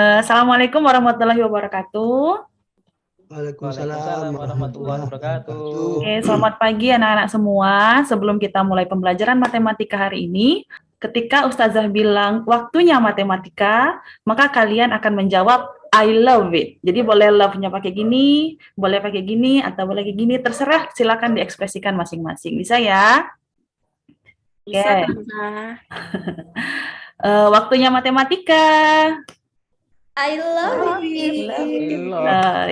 Assalamualaikum warahmatullahi wabarakatuh. Waalaikumsalam warahmatullahi wabarakatuh. Oke, selamat pagi anak-anak semua. Sebelum kita mulai pembelajaran matematika hari ini, ketika Ustazah bilang waktunya matematika, maka kalian akan menjawab I love it. Jadi boleh love-nya pakai gini, boleh pakai gini, atau boleh kayak gini, terserah. Silakan diekspresikan masing-masing. Bisa ya? Oke. Bisa, Tante. Waktunya matematika. I love it.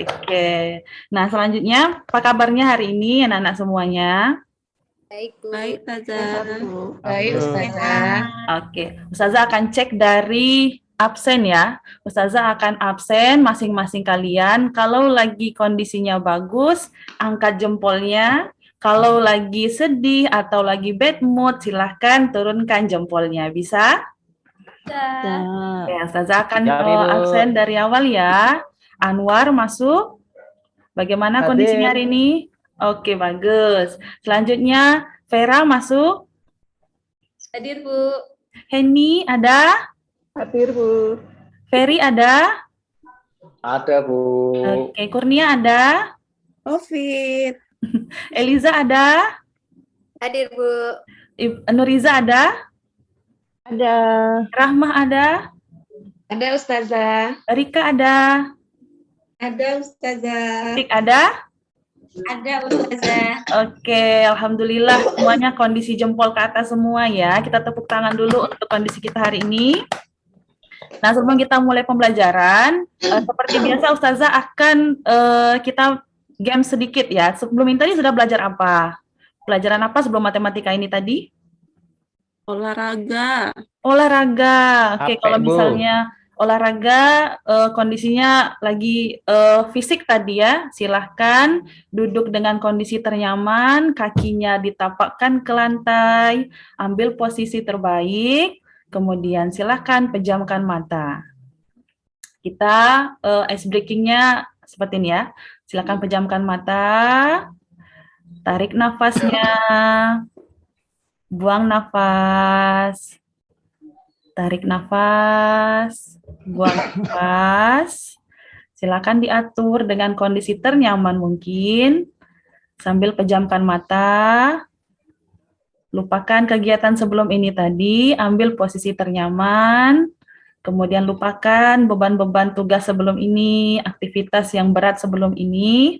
Oke. Nah, selanjutnya, apa kabarnya hari ini anak-anak semuanya? Baik, Bu. Baik, Tante. Baik, Ustazah. Oke, Ustazah akan cek dari absen ya. Ustazah akan absen masing-masing kalian. Kalau lagi kondisinya bagus, angkat jempolnya. Kalau lagi sedih atau lagi bad mood, silahkan turunkan jempolnya. Bisa? Oke, Ustazah akan absen dari awal ya. Anwar masuk. Bagaimana kondisinya hari ini? Oke, bagus. Selanjutnya, Vera masuk. Hadir, Bu. Henny ada? Hadir, Bu. Ferry ada? Ada, Bu. Oke, Kurnia ada? Covid. Eliza ada? Hadir, Bu. Nuriza ada? Ada. Rahmah ada? Ada, Ustazah. Rika ada? Ada, Ustazah. Tik ada? Ada, Ustazah. Oke, alhamdulillah semuanya kondisi jempol ke atas semua ya. Kita tepuk tangan dulu untuk kondisi kita hari ini. Nah, sebelum kita mulai pembelajaran, seperti biasa Ustazah akan kita game sedikit ya. Sebelum ini tadi sudah belajar apa? Pelajaran apa sebelum matematika ini tadi? Olahraga. Olahraga. Oke, Capek, kalau Bu. misalnya olahraga kondisinya lagi fisik tadi ya, silahkan duduk dengan kondisi ternyaman, kakinya ditapakkan ke lantai, ambil posisi terbaik, kemudian silahkan pejamkan mata. Kita ice breaking-nya seperti ini ya. Silahkan pejamkan mata, tarik nafasnya, buang nafas. Tarik nafas, buang nafas. Silakan diatur dengan kondisi ternyaman mungkin. Sambil pejamkan mata. Lupakan kegiatan sebelum ini tadi, ambil posisi ternyaman. Kemudian lupakan beban-beban tugas sebelum ini, aktivitas yang berat sebelum ini.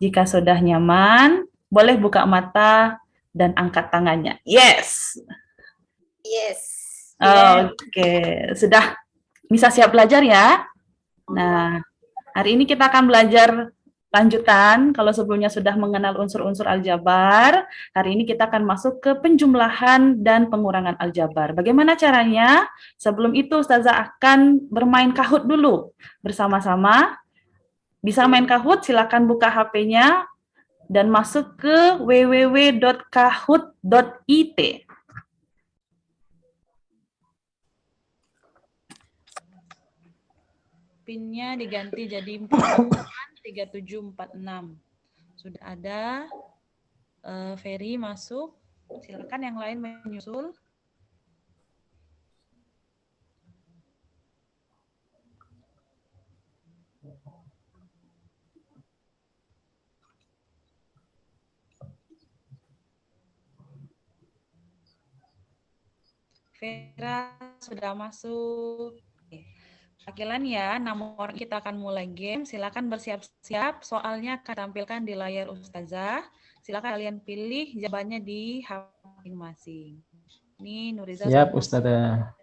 Jika sudah nyaman, boleh buka mata dan angkat tangannya. Yes. Yes. Oke, sudah bisa siap belajar ya? Nah, hari ini kita akan belajar lanjutan. Kalau sebelumnya sudah mengenal unsur-unsur aljabar, hari ini kita akan masuk ke penjumlahan dan pengurangan aljabar. Bagaimana caranya? Sebelum itu Ustazah akan bermain Kahoot dulu bersama-sama. Bisa main Kahoot, silakan buka HP-nya dan masuk ke www.kahoot.it. PIN-nya diganti jadi 3746. Sudah ada. Ferry masuk. Silakan yang lain menyusul. Vera sudah masuk. Akilan ya, nomor kita akan mulai game. Silakan bersiap-siap. Soalnya akan tampilkan di layar Ustazah. Silakan kalian pilih jawabannya di HP masing-masing. Ini Nuriza. Siap, Ustazah.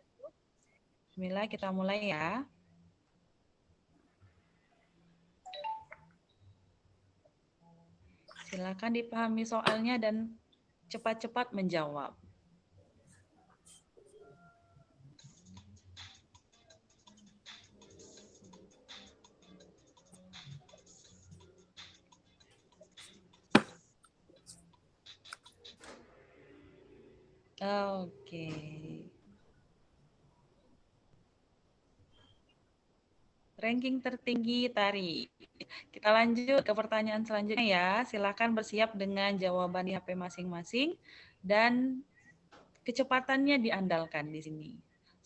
Bismillah, kita mulai ya. Silakan dipahami soalnya dan cepat-cepat menjawab. Oke. Ranking tertinggi Tari. Kita lanjut ke pertanyaan selanjutnya ya. Silakan bersiap dengan jawaban di HP masing-masing dan kecepatannya diandalkan di sini.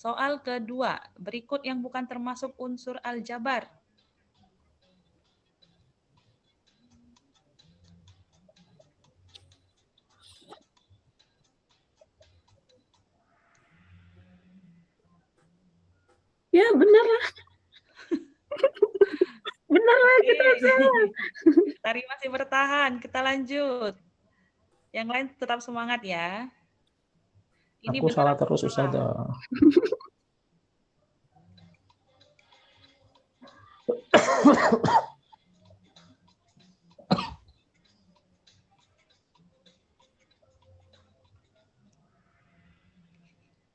Soal kedua, berikut yang bukan termasuk unsur aljabar. Ya, benar lah. Benar lagi, Taza. Tari masih bertahan, kita lanjut. Yang lain tetap semangat ya. Ini Aku benar salah atau terus salah? Ustazah.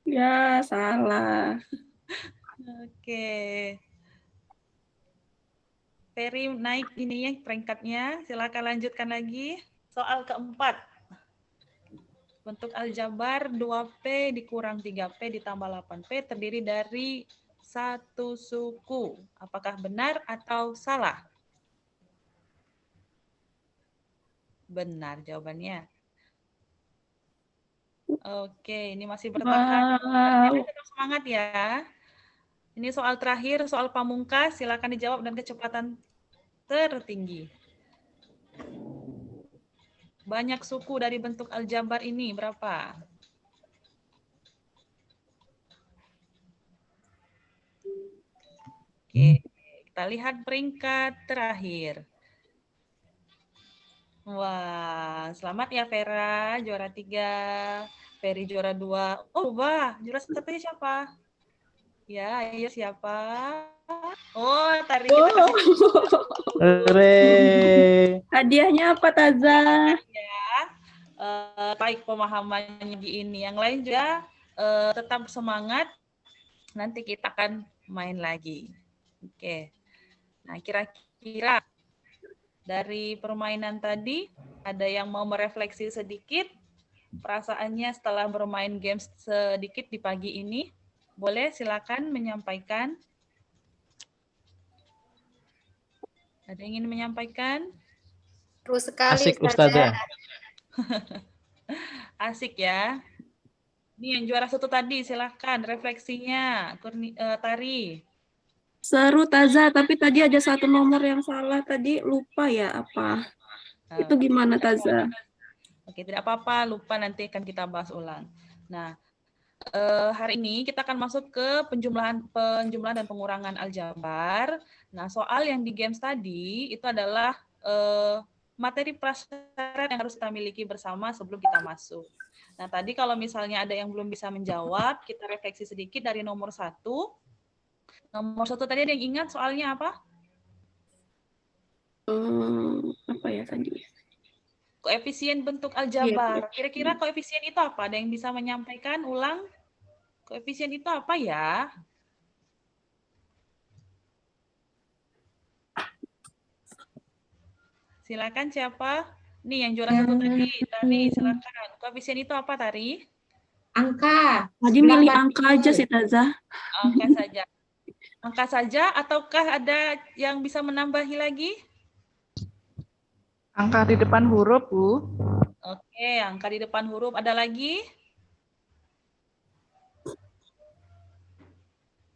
Ya, salah. Oke. Ferry naik ininya peringkatnya. Silakan lanjutkan lagi. Soal keempat. Bentuk aljabar 2P dikurang 3P ditambah 8P terdiri dari satu suku. Apakah benar atau salah? Benar jawabannya. Oke, ini masih bertahan. Wow. Tetap semangat ya. Ini soal terakhir, soal pamungkas. Silakan dijawab dengan kecepatan tertinggi. Banyak suku dari bentuk aljabar ini berapa? Oke, kita lihat peringkat terakhir. Wah, selamat ya Vera, juara 3. Ferry juara 2. Oh, wah, juara 1-nya siapa? Ya, ayo siapa? Oh, Tari kita Wow. kasih. Hore. Hadiahnya apa, Taza? Ya, baik pemahamannya ini. Yang lain juga tetap semangat. Nanti kita akan main lagi. Oke. Nah, kira-kira dari permainan tadi, ada yang mau merefleksi sedikit perasaannya setelah bermain games sedikit di pagi ini? Boleh silakan menyampaikan. Ada yang ingin menyampaikan? Seru sekali Asik Ustazah. Asik ya. Ini yang juara 1 tadi, silakan refleksinya. Tari. Seru, Taza. Tapi tadi ada satu nomor yang salah. Tadi lupa ya apa. Itu gimana, Taza? Oke, tidak apa-apa. Lupa nanti akan kita bahas ulang. Nah, hari ini kita akan masuk ke penjumlahan dan pengurangan aljabar. Nah, soal yang di games tadi itu adalah materi prasyarat yang harus kita miliki bersama sebelum kita masuk. Nah, tadi kalau misalnya ada yang belum bisa menjawab, kita refleksi sedikit dari nomor 1. Nomor 1 tadi ada yang ingat soalnya apa? Apa ya tadi? Koefisien bentuk aljabar. Kira-kira koefisien itu apa? Ada yang bisa menyampaikan ulang? Koefisien itu apa ya? Silakan siapa? Nih yang juara 1 tadi. Tari, silakan. Koefisien itu apa, Tari? Angka. Tadi milih angka aja sih, Taza. Angka saja. Angka saja ataukah ada yang bisa menambahi lagi? Angka di depan huruf, Bu. Oke, angka di depan huruf. Ada lagi?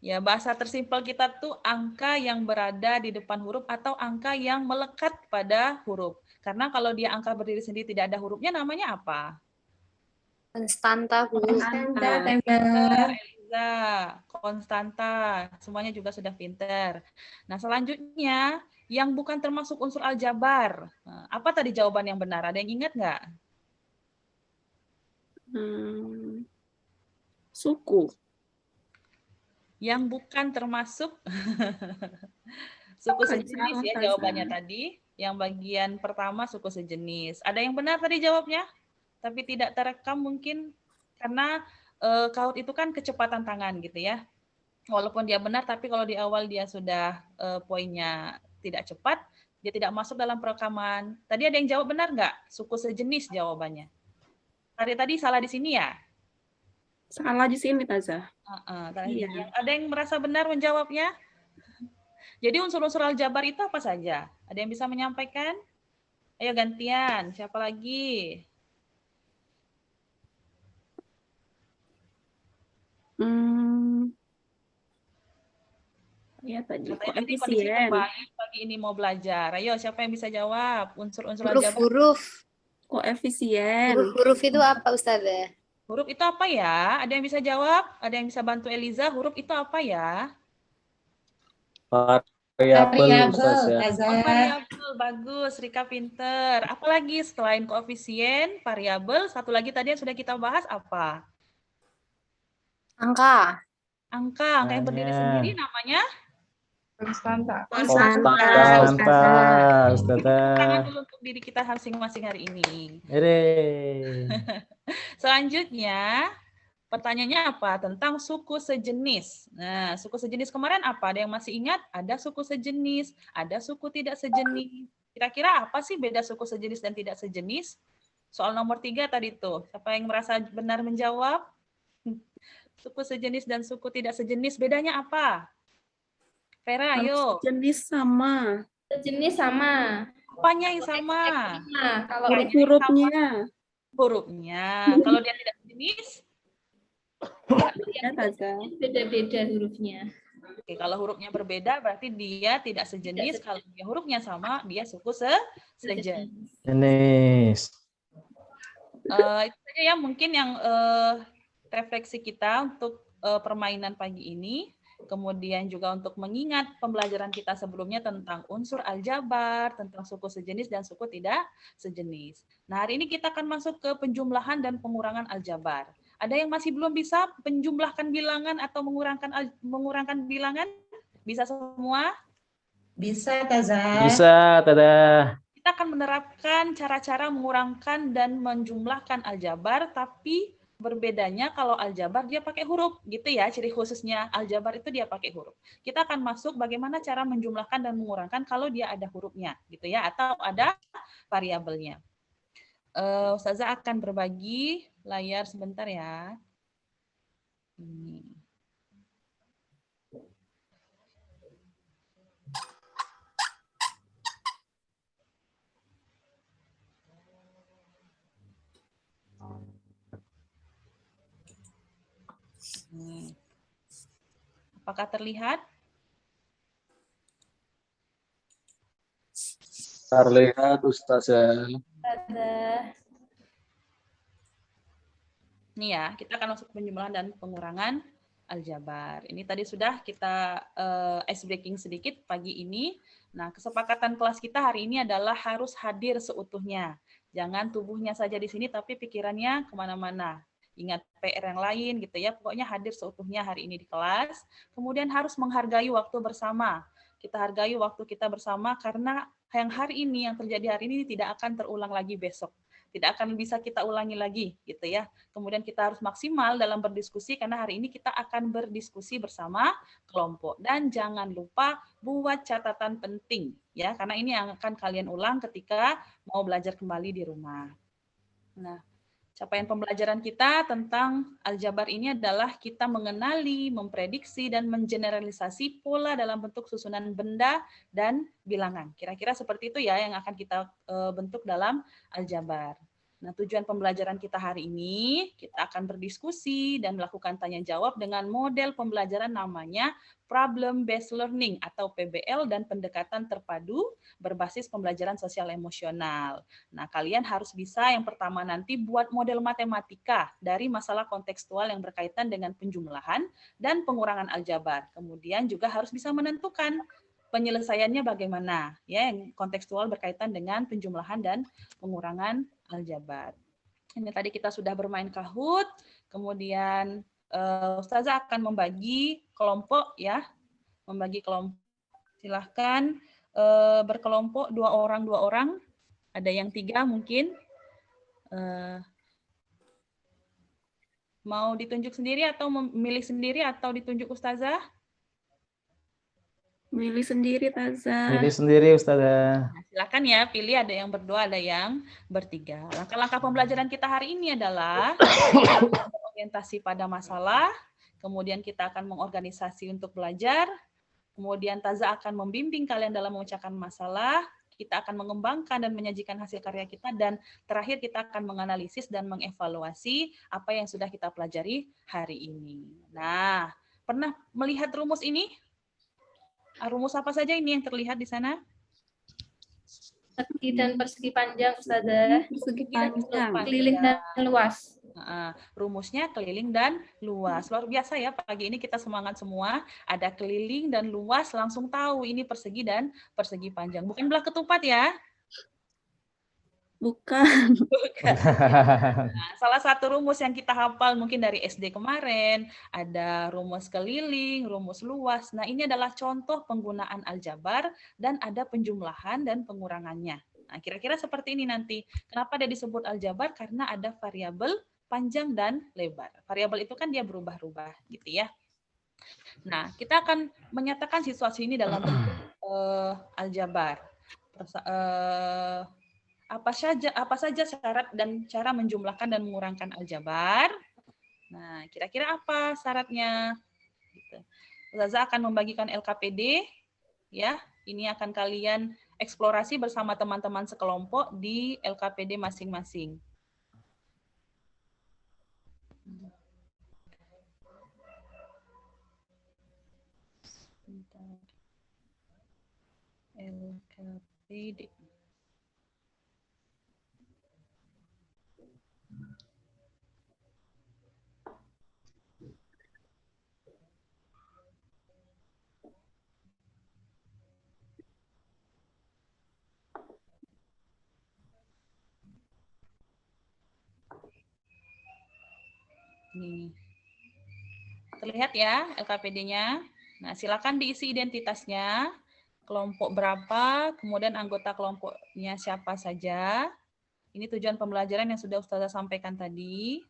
Ya, bahasa tersimpel kita tuh angka yang berada di depan huruf atau angka yang melekat pada huruf. Karena kalau dia angka berdiri sendiri tidak ada hurufnya, namanya apa? Konstanta, Bu. Konstanta, Eliza, konstanta. Semuanya juga sudah pinter. Nah, selanjutnya yang bukan termasuk unsur aljabar. Nah, apa tadi jawaban yang benar? Ada yang ingat nggak? Suku. Yang bukan termasuk suku sejenis ya jawabannya tadi. Yang bagian pertama suku sejenis. Ada yang benar tadi jawabnya? Tapi tidak terekam mungkin karena kaut itu kan kecepatan tangan gitu ya. Walaupun dia benar, tapi kalau di awal dia sudah poinnya tidak cepat, dia tidak masuk dalam perekaman. Tadi ada yang jawab benar nggak? Suku sejenis jawabannya. Tadi salah di sini ya? Salah di sini, Taza. Iya. Ada yang merasa benar menjawabnya? Jadi unsur-unsur aljabar itu apa saja? Ada yang bisa menyampaikan? Ayo gantian, siapa lagi? Ya tadi Katanya nanti kondisi koefisien. terbaik pagi ini mau belajar. Ayo, siapa yang bisa jawab? Unsur-unsur aljabar. Huruf-huruf. Koefisien. Huruf-huruf itu apa, Ustazah? Huruf itu apa ya? Ada yang bisa jawab? Ada yang bisa bantu Eliza? Huruf itu apa ya? Variabel, Ustazah. Oh, variabel. Bagus, Rika pinter. Apalagi selain koefisien, variabel, satu lagi tadi yang sudah kita bahas apa? Angka. Angka yang berdiri sendiri namanya? Konstanta. Konstanta. Konstanta, Tangan Ustazah. dulu untuk diri kita masing-masing hari ini. Ere. Selanjutnya, pertanyaannya apa? Tentang suku sejenis. Nah, suku sejenis kemarin apa? Ada yang masih ingat? Ada suku sejenis, ada suku tidak sejenis. Kira-kira apa sih beda suku sejenis dan tidak sejenis? Soal nomor 3 tadi tuh. Siapa yang merasa benar menjawab? Suku sejenis dan suku tidak sejenis, bedanya apa? Vera, ayo. Jenis sama. Sejenis sama. Apanya yang sama? Nah, kalau Huruf-hurufnya. Hurufnya. Kalau dia tidak sejenis, Ya, Taza. beda-beda hurufnya. oke, kalau hurufnya berbeda berarti dia tidak sejenis. Kalau dia hurufnya sama, dia suku sejenis. Jenis. Itu saja ya mungkin yang refleksi kita untuk permainan pagi ini. Kemudian juga untuk mengingat pembelajaran kita sebelumnya tentang unsur aljabar, tentang suku sejenis dan suku tidak sejenis. Nah, hari ini kita akan masuk ke penjumlahan dan pengurangan aljabar. Ada yang masih belum bisa penjumlahkan bilangan atau mengurangkan bilangan? Bisa semua? Bisa, Taza. Bisa, Dadah. Kita akan menerapkan cara-cara mengurangkan dan menjumlahkan aljabar, tapi berbedanya kalau aljabar dia pakai huruf, gitu ya, ciri khususnya aljabar itu dia pakai huruf. Kita akan masuk bagaimana cara menjumlahkan dan mengurangkan kalau dia ada hurufnya, gitu ya, atau ada variabelnya. Ustazah akan berbagi layar sebentar ya. Ini. Apakah terlihat? Terlihat, Ustazah. Nih ya, kita akan masuk penjumlahan dan pengurangan aljabar. Ini tadi sudah kita ice breaking sedikit pagi ini. Nah, kesepakatan kelas kita hari ini adalah harus hadir seutuhnya. Jangan tubuhnya saja di sini, tapi pikirannya kemana-mana. Ingat PR yang lain gitu ya, pokoknya hadir seutuhnya hari ini di kelas. Kemudian harus menghargai waktu bersama. Kita hargai waktu kita bersama karena yang hari ini, yang terjadi hari ini tidak akan terulang lagi besok. Tidak akan bisa kita ulangi lagi gitu ya. Kemudian kita harus maksimal dalam berdiskusi karena hari ini kita akan berdiskusi bersama kelompok. Dan jangan lupa buat catatan penting ya, karena ini yang akan kalian ulang ketika mau belajar kembali di rumah. Nah, capaian pembelajaran kita tentang aljabar ini adalah kita mengenali, memprediksi, dan mengeneralisasi pola dalam bentuk susunan benda dan bilangan. Kira-kira seperti itu ya yang akan kita bentuk dalam aljabar. Nah, tujuan pembelajaran kita hari ini, kita akan berdiskusi dan melakukan tanya jawab dengan model pembelajaran namanya Problem Based Learning atau PBL dan pendekatan terpadu berbasis pembelajaran sosial emosional. Nah, kalian harus bisa yang pertama nanti buat model matematika dari masalah kontekstual yang berkaitan dengan penjumlahan dan pengurangan aljabar. Kemudian juga harus bisa menentukan penyelesaiannya bagaimana, ya, yang kontekstual berkaitan dengan penjumlahan dan pengurangan aljabar. Ini tadi kita sudah bermain Kahoot, kemudian Ustazah akan membagi kelompok ya, membagi kelompok. Silahkan berkelompok 2 orang, ada yang 3 mungkin. Mau ditunjuk sendiri atau memilih sendiri atau ditunjuk Ustazah? Milih sendiri, Taza. Pilih sendiri, Ustazah. Nah, silakan ya, pilih ada yang berdua, ada yang bertiga. Langkah-langkah pembelajaran kita hari ini adalah orientasi pada masalah, kemudian kita akan mengorganisasi untuk belajar, kemudian Taza akan membimbing kalian dalam memecahkan masalah, kita akan mengembangkan dan menyajikan hasil karya kita, dan terakhir kita akan menganalisis dan mengevaluasi apa yang sudah kita pelajari hari ini. Nah, pernah melihat rumus ini? Rumus apa saja ini yang terlihat di sana? Persegi dan persegi panjang, Ustazah. Persegi dan panjang. Keliling dan luas. Rumusnya keliling dan luas. Luar biasa ya, pagi ini kita semangat semua. Ada keliling dan luas, langsung tahu ini persegi dan persegi panjang. Bukan belah ketupat ya. Bukan. Nah, salah satu rumus yang kita hafal mungkin dari SD kemarin, ada rumus keliling, rumus luas. Nah, ini adalah contoh penggunaan aljabar dan ada penjumlahan dan pengurangannya. Nah, kira-kira seperti ini nanti. Kenapa dia disebut aljabar? Karena ada variabel panjang dan lebar. Variabel itu kan dia berubah-ubah gitu ya. Nah, kita akan menyatakan situasi ini dalam bentuk aljabar. Apa saja syarat dan cara menjumlahkan dan mengurangkan aljabar? Nah, kira-kira apa syaratnya? Gitu. Ustazah akan membagikan LKPD, ya. Ini akan kalian eksplorasi bersama teman-teman sekelompok di LKPD masing-masing. LKPD. Nih. Terlihat ya LKPD-nya. Nah, silakan diisi identitasnya, kelompok berapa, kemudian anggota kelompoknya siapa saja. Ini tujuan pembelajaran yang sudah Ustazah sampaikan tadi.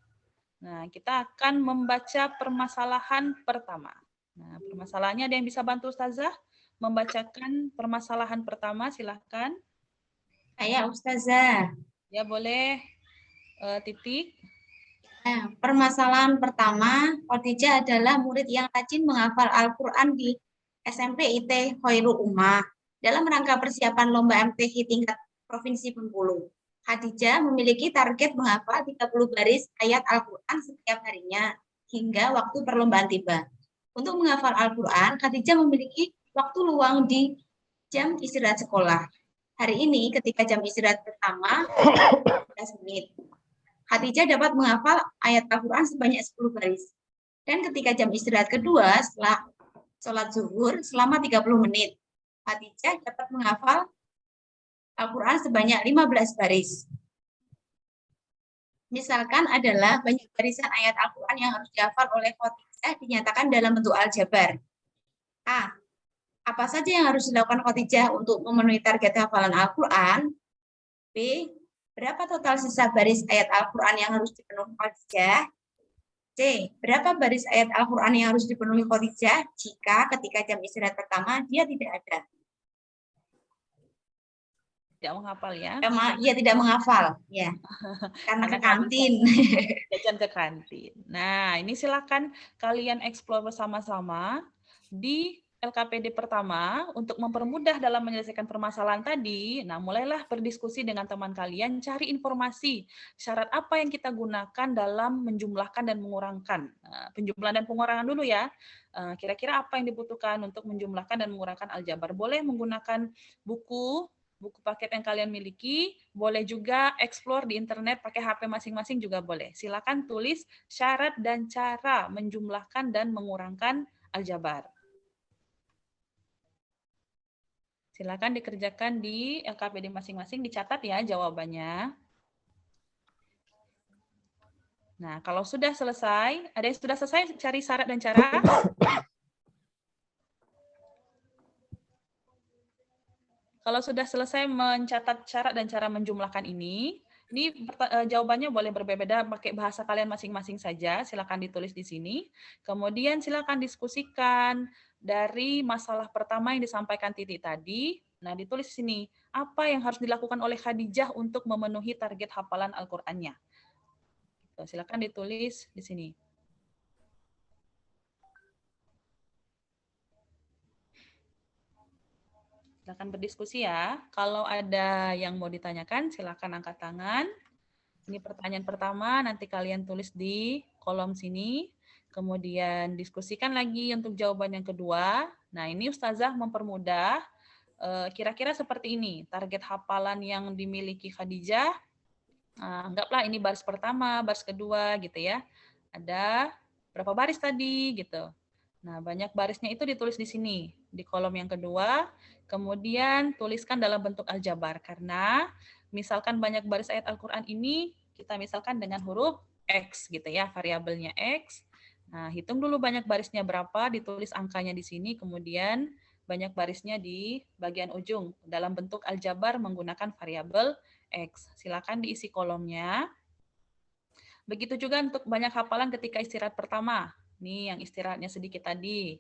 Nah, kita akan membaca permasalahan pertama. Nah, permasalahannya ada yang bisa bantu Ustazah membacakan permasalahan pertama, silahkan. Saya Ustazah. Ya, boleh. Titik. Nah, permasalahan pertama, Khadijah adalah murid yang rajin menghafal Al-Quran di SMP IT Khairul Ummah dalam rangka persiapan lomba MTQ tingkat Provinsi Bengkulu. Khadijah memiliki target menghafal 30 baris ayat Al-Quran setiap harinya hingga waktu perlombaan tiba. Untuk menghafal Al-Quran, Khadijah memiliki waktu luang di jam istirahat sekolah. Hari ini ketika jam istirahat pertama 15 menit. Khadijah dapat menghafal ayat Al-Quran sebanyak 10 baris. Dan ketika jam istirahat kedua setelah sholat zuhur selama 30 menit, Khadijah dapat menghafal Al-Quran sebanyak 15 baris. Misalkan adalah banyak barisan ayat Al-Quran yang harus dihafal oleh Khadijah dinyatakan dalam bentuk aljabar. A. Apa saja yang harus dilakukan Khadijah untuk memenuhi target hafalan Al-Quran? B. Berapa total sisa baris ayat Al-Quran yang harus dipenuhi Khadijah? C. Berapa baris ayat Al-Quran yang harus dipenuhi Khadijah jika ketika jam istirahat pertama dia tidak ada? Tidak menghafal ya? Ia tidak menghafal, ya. Karena ke kantin. Jajan ke kantin. Nah, ini silakan kalian eksplor bersama-sama di LKPD pertama untuk mempermudah dalam menyelesaikan permasalahan tadi. Nah, mulailah berdiskusi dengan teman kalian, cari informasi syarat apa yang kita gunakan dalam menjumlahkan dan mengurangkan. Nah, penjumlahan dan pengurangan dulu ya. Kira-kira apa yang dibutuhkan untuk menjumlahkan dan mengurangkan aljabar? Boleh menggunakan buku paket yang kalian miliki, boleh juga explore di internet pakai HP masing-masing juga boleh. Silakan tulis syarat dan cara menjumlahkan dan mengurangkan aljabar. Silakan dikerjakan di LKPD masing-masing, dicatat ya jawabannya. Nah, kalau sudah selesai, ada yang sudah selesai cari syarat dan cara? Kalau sudah selesai mencatat syarat dan cara menjumlahkan ini jawabannya boleh berbeda pakai bahasa kalian masing-masing saja. Silakan ditulis di sini. Kemudian silakan diskusikan dari masalah pertama yang disampaikan Titi tadi. Nah, ditulis di sini apa yang harus dilakukan oleh Khadijah untuk memenuhi target hafalan Al-Qur'annya. Silakan ditulis di sini. Silakan berdiskusi ya. Kalau ada yang mau ditanyakan, silakan angkat tangan. Ini pertanyaan pertama, nanti kalian tulis di kolom sini. Kemudian diskusikan lagi untuk jawaban yang kedua. Nah, ini Ustazah mempermudah. Kira-kira seperti ini, target hafalan yang dimiliki Khadijah. Anggaplah ini baris pertama, baris kedua gitu ya. Ada berapa baris tadi gitu. Nah, banyak barisnya itu ditulis di sini, di kolom yang kedua. Kemudian tuliskan dalam bentuk aljabar. Karena misalkan banyak baris ayat Al-Quran ini, kita misalkan dengan huruf X gitu ya, variabelnya X. Nah, hitung dulu banyak barisnya berapa, ditulis angkanya di sini, kemudian banyak barisnya di bagian ujung dalam bentuk aljabar menggunakan variabel X. Silakan diisi kolomnya. Begitu juga untuk banyak hafalan ketika istirahat pertama. Nih yang istirahatnya sedikit tadi.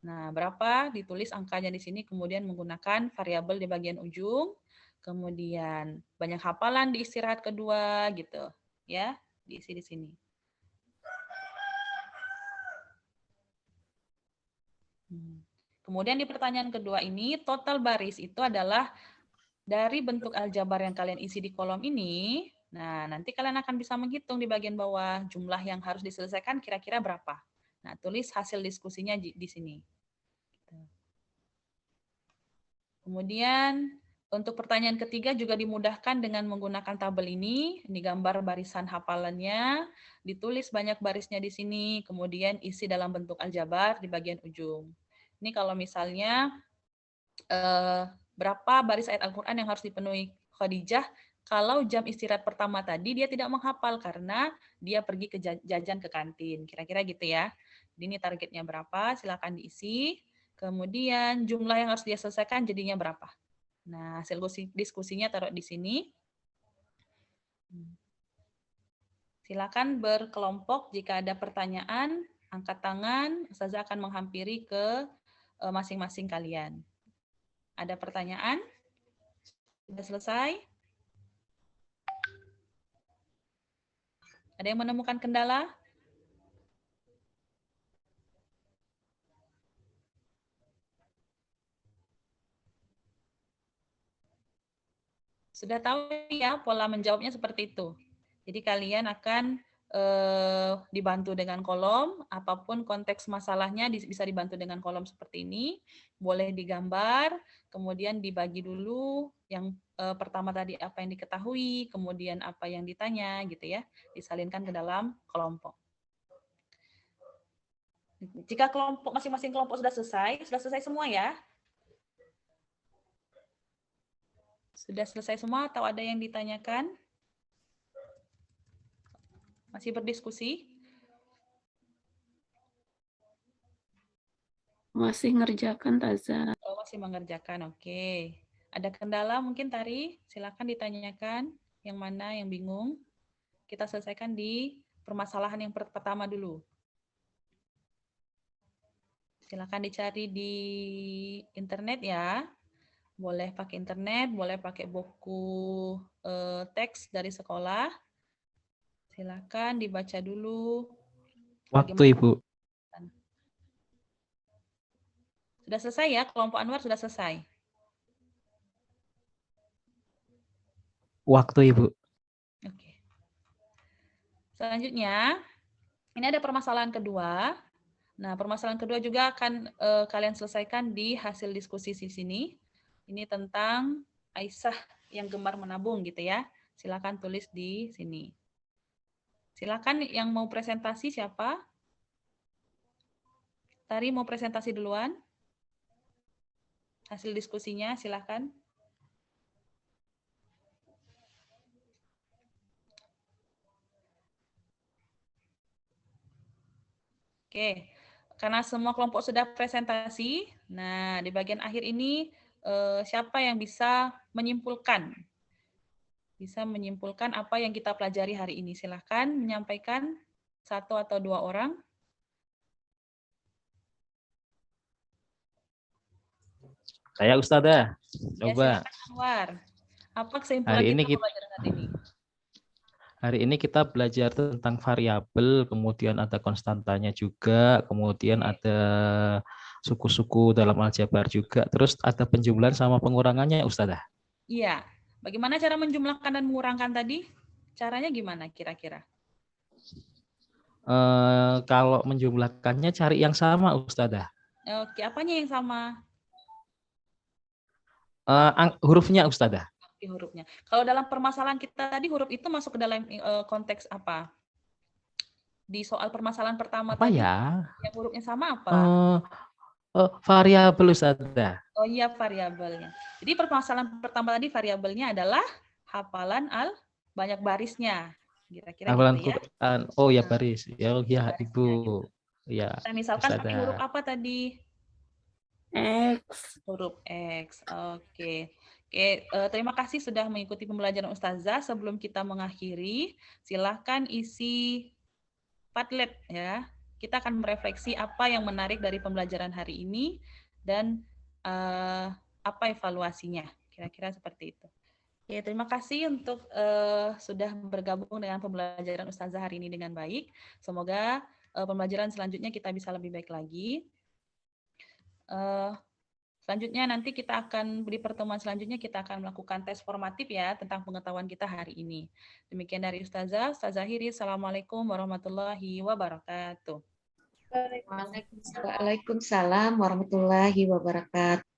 Nah, berapa? Ditulis angkanya di sini, kemudian menggunakan variabel di bagian ujung. Kemudian banyak hafalan di istirahat kedua gitu. Ya, diisi di sini. Kemudian di pertanyaan kedua ini, total baris itu adalah dari bentuk aljabar yang kalian isi di kolom ini. Nah, nanti kalian akan bisa menghitung di bagian bawah jumlah yang harus diselesaikan kira-kira berapa. Nah, tulis hasil diskusinya di sini. Kemudian untuk pertanyaan ketiga juga dimudahkan dengan menggunakan tabel ini. Ini gambar barisan hafalannya, ditulis banyak barisnya di sini, kemudian isi dalam bentuk aljabar di bagian ujung. Ini kalau misalnya berapa baris ayat Al-Quran yang harus dipenuhi Khadijah kalau jam istirahat pertama tadi dia tidak menghafal karena dia pergi ke jajan ke kantin. Kira-kira gitu ya. Ini targetnya berapa, silakan diisi. Kemudian jumlah yang harus dia selesaikan jadinya berapa. Nah, hasil diskusinya taruh di sini. Silakan berkelompok jika ada pertanyaan, angkat tangan, Ustazah akan menghampiri ke masing-masing kalian. Ada pertanyaan? Sudah selesai? Ada yang menemukan kendala? Sudah tahu ya pola menjawabnya seperti itu. Jadi kalian akan dibantu dengan kolom, apapun konteks masalahnya bisa dibantu dengan kolom seperti ini. Boleh digambar, kemudian dibagi dulu yang pertama tadi apa yang diketahui, kemudian apa yang ditanya gitu ya, disalinkan ke dalam kelompok. Jika kelompok masing-masing kelompok sudah selesai semua ya? Sudah selesai semua atau ada yang ditanyakan? Masih berdiskusi? Masih ngerjakan, Taza. Oh, masih mengerjakan, oke. Ada kendala mungkin, Tari? Silakan ditanyakan. Yang mana yang bingung? Kita selesaikan di permasalahan yang pertama dulu. Silakan dicari di internet ya. Boleh pakai internet, boleh pakai buku teks dari sekolah. Silakan dibaca dulu. Waktu, Ibu. Sudah selesai ya? Kelompok Anwar sudah selesai? Waktu, Ibu. Oke. Selanjutnya, ini ada permasalahan kedua. Nah, permasalahan kedua juga akan kalian selesaikan di hasil diskusi di sini. Ini tentang Aisyah yang gemar menabung gitu ya. Silakan tulis di sini. Silakan yang mau presentasi siapa? Tari mau presentasi duluan? Hasil diskusinya silakan. Oke, karena semua kelompok sudah presentasi, nah di bagian akhir ini siapa yang bisa menyimpulkan? Bisa menyimpulkan apa yang kita pelajari hari ini. Silahkan menyampaikan 1 atau 2 orang. Saya Ustazah. Ya, Coba. silakan Anwar. Apa kesimpulan Hari ini kita belajar hari ini? Hari ini kita belajar tentang variabel, kemudian ada konstantanya juga, kemudian ada suku-suku dalam aljabar juga, terus ada penjumlahan sama pengurangannya, Ustazah. Iya. Bagaimana cara menjumlahkan dan mengurangkan tadi? Caranya gimana kira-kira? Kalau menjumlahkannya cari yang sama, Ustazah. Oke, apanya yang sama? Hurufnya Ustazah. Di hurufnya. Kalau dalam permasalahan kita tadi, huruf itu masuk ke dalam konteks apa? Di soal permasalahan pertama Apa tadi, ya? yang hurufnya sama apa? Variabel Ustazah. Oh iya, variabelnya. Jadi permasalahan pertama tadi variabelnya adalah hafalan banyak barisnya. Kira-kira Hafalan gitu ya. Quran. Oh ya Nah, baris. Ya, oh, ya barisnya Ibu. gitu. Ya, Nah, misalkan pakai huruf Ustazah. apa tadi? X. Huruf X. Oke. Oke, terima kasih sudah mengikuti pembelajaran Ustazah. Sebelum kita mengakhiri, silahkan isi Padlet ya. Kita akan merefleksi apa yang menarik dari pembelajaran hari ini dan apa evaluasinya. Kira-kira seperti itu. Oke, terima kasih untuk sudah bergabung dengan pembelajaran Ustazah hari ini dengan baik. Semoga pembelajaran selanjutnya kita bisa lebih baik lagi. Selanjutnya nanti kita akan di pertemuan selanjutnya kita akan melakukan tes formatif ya tentang pengetahuan kita hari ini. Demikian dari Ustazah Hiri. Assalamualaikum warahmatullahi wabarakatuh. Waalaikumsalam warahmatullahi wabarakatuh.